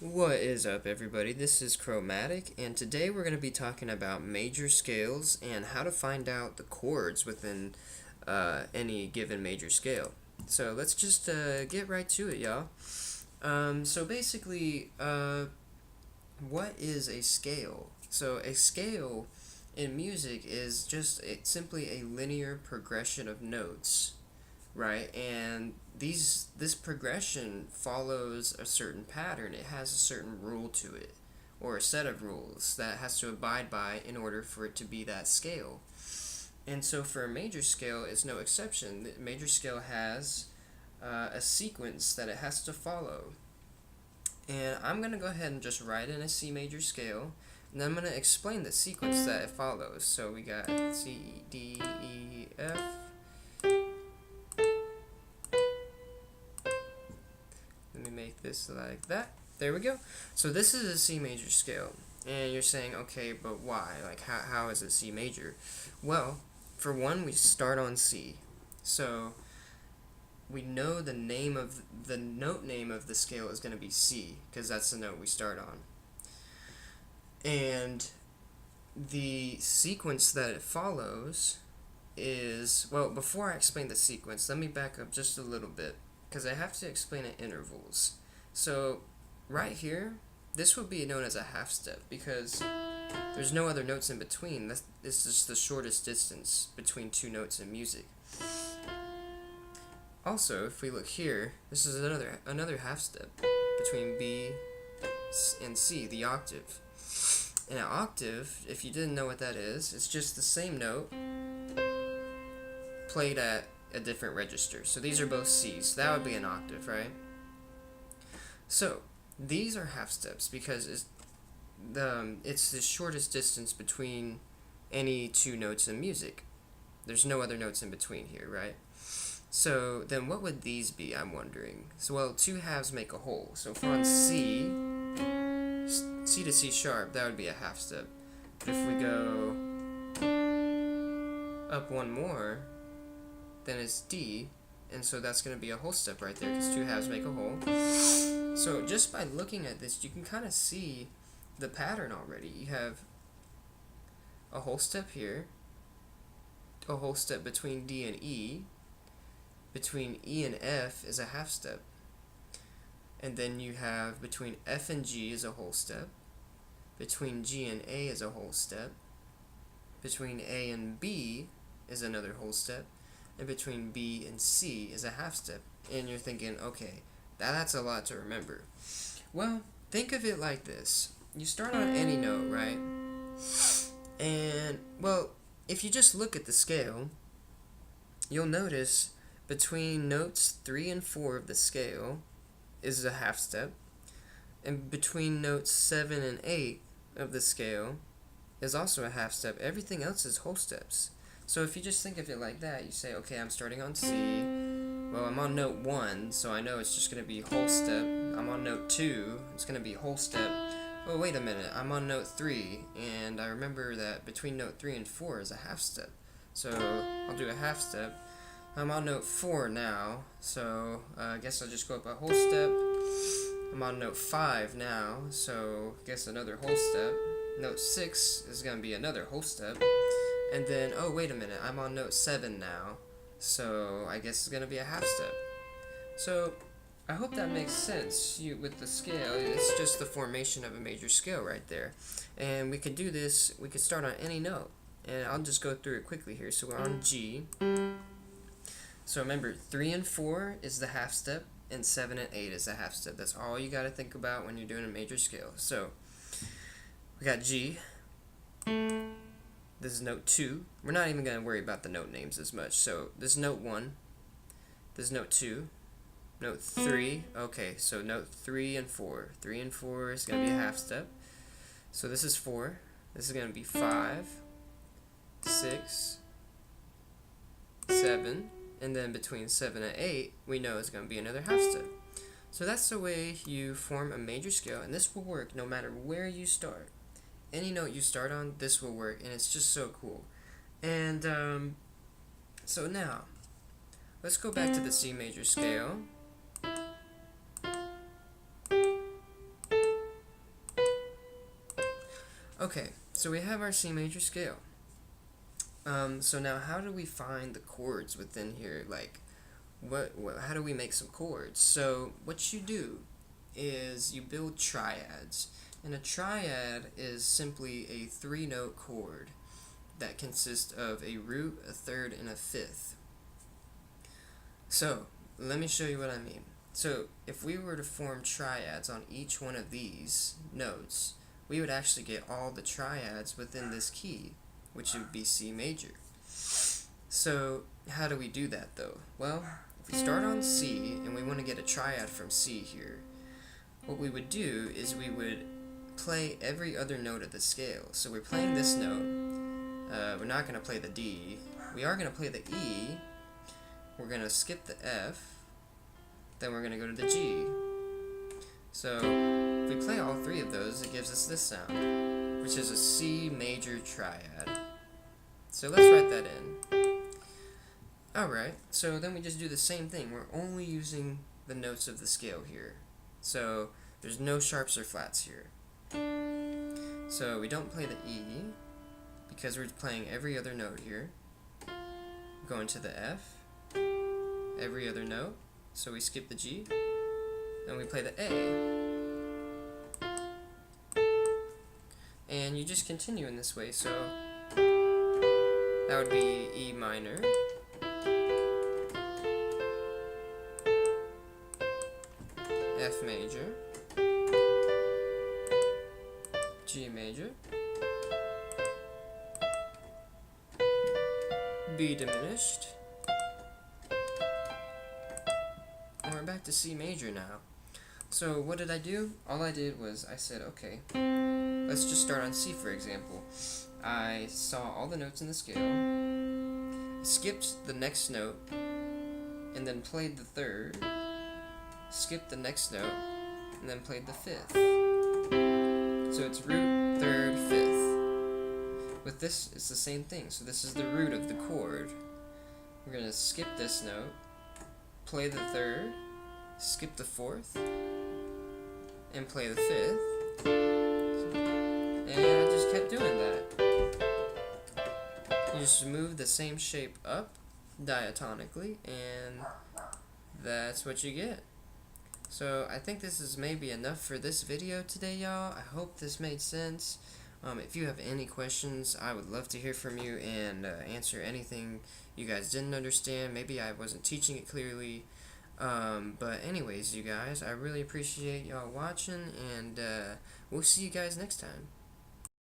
What is up, everybody? This is Kromatik, and today we're going to be talking about major scales and how to find out the chords within any given major scale. So let's just get right to it, y'all. So basically, what is a scale? So a scale in music is just simply a linear progression of notes, right? And this progression follows a certain pattern. It has a certain rule to it, or a set of rules that it has to abide by in order for it to be that scale. And so for a major scale, it's no exception. The major scale has a sequence that it has to follow. And I'm going to go ahead and just write in a C major scale, and then I'm going to explain the sequence that it follows. So we got C, D, E, F. Let me make this like that. There we go. So this is a C major scale. And you're saying, okay, but why? Like, how is it C major? Well, for one, we start on C. So we know the note name of the scale is going to be C, because that's the note we start on. And the sequence that it follows is, well, before I explain the sequence, let me back up just a little bit, because I have to explain it intervals. So right here, this would be known as a half step, because there's no other notes in between. This is the shortest distance between two notes in music. Also, if we look here, this is another half step between B and C, the octave. And an octave, if you didn't know what that is, it's just the same note played at a different register. So these are both C's. That would be an octave, right? So these are half steps because it's the shortest distance between any two notes in music. There's no other notes in between here, right? So then what would these be, I'm wondering? So, well, two halves make a whole. So if we're on C to C sharp, that would be a half step. But if we go up one more, then it's D, and so that's going to be a whole step right there, because two halves make a whole. So just by looking at this, you can kind of see the pattern already. You have a whole step here, a whole step between D and E, between E and F is a half step, and then you have between F and G is a whole step, between G and A is a whole step, between A and B is another whole step, and between B and C is a half step. And you're thinking, okay, that's a lot to remember. Well, think of it like this. You start on any note, right? And, well, if you just look at the scale, you'll notice between notes 3 and 4 of the scale is a half step, and between notes 7 and 8 of the scale is also a half step. Everything else is whole steps. So if you just think of it like that, you say, okay, I'm starting on C. Well, I'm on note 1, so I know it's just going to be whole step. I'm on note 2, it's going to be whole step. Oh, wait a minute, I'm on note 3, and I remember that between note 3 and 4 is a half step. So I'll do a half step. I'm on note 4 now, so I guess I'll just go up a whole step. I'm on note 5 now, so I guess another whole step. Note 6 is going to be another whole step. And then, oh, wait a minute, I'm on note 7 now, so I guess it's going to be a half step. So I hope that makes sense with the scale. It's just the formation of a major scale right there. And we could do this, we could start on any note. And I'll just go through it quickly here. So we're on G. So remember, 3 and 4 is the half step, and 7 and 8 is the half step. That's all you got to think about when you're doing a major scale. So we got G. This is note 2. We're not even going to worry about the note names as much. So this is note 1. This is note 2. Note 3. Okay, so note 3 and 4. 3 and 4 is going to be a half step. So this is 4. This is going to be 5, 6, 7. And then between 7 and 8, we know it's going to be another half step. So that's the way you form a major scale, and this will work no matter where you start. Any note you start on, this will work, and it's just so cool. And so now, let's go back to the C major scale. Okay, so we have our C major scale. So now how do we find the chords within here? Like, how do we make some chords? So what you do is you build triads. And a triad is simply a 3-note chord that consists of a root, a third, and a fifth. So let me show you what I mean. So if we were to form triads on each one of these notes, we would actually get all the triads within this key, which would be C major. So how do we do that though? Well, if we start on C and we want to get a triad from C here, what we would do is we would play every other note of the scale. So we're playing this note. We're not going to play the D. We are going to play the E. We're going to skip the F. Then we're going to go to the G. So if we play all three of those, it gives us this sound, which is a C major triad. So let's write that in. Alright, so then we just do the same thing. We're only using the notes of the scale here. So there's no sharps or flats here. So we don't play the E because we're playing every other note here. Going to the F, every other note. So we skip the G, and we play the A. And you just continue in this way. So that would be E minor, F major, G major, B diminished, and we're back to C major now. So what did I do? All I did was I said, okay, let's just start on C for example. I saw all the notes in the scale, skipped the next note, and then played the third, skipped the next note, and then played the fifth. So it's root, third, fifth. With this, it's the same thing. So this is the root of the chord. We're going to skip this note, play the third, skip the fourth, and play the fifth. And I just kept doing that. You just move the same shape up diatonically, and that's what you get. So I think this is maybe enough for this video today, y'all. I hope this made sense. If you have any questions, I would love to hear from you and answer anything you guys didn't understand. Maybe I wasn't teaching it clearly. But anyways, you guys, I really appreciate y'all watching, and we'll see you guys next time.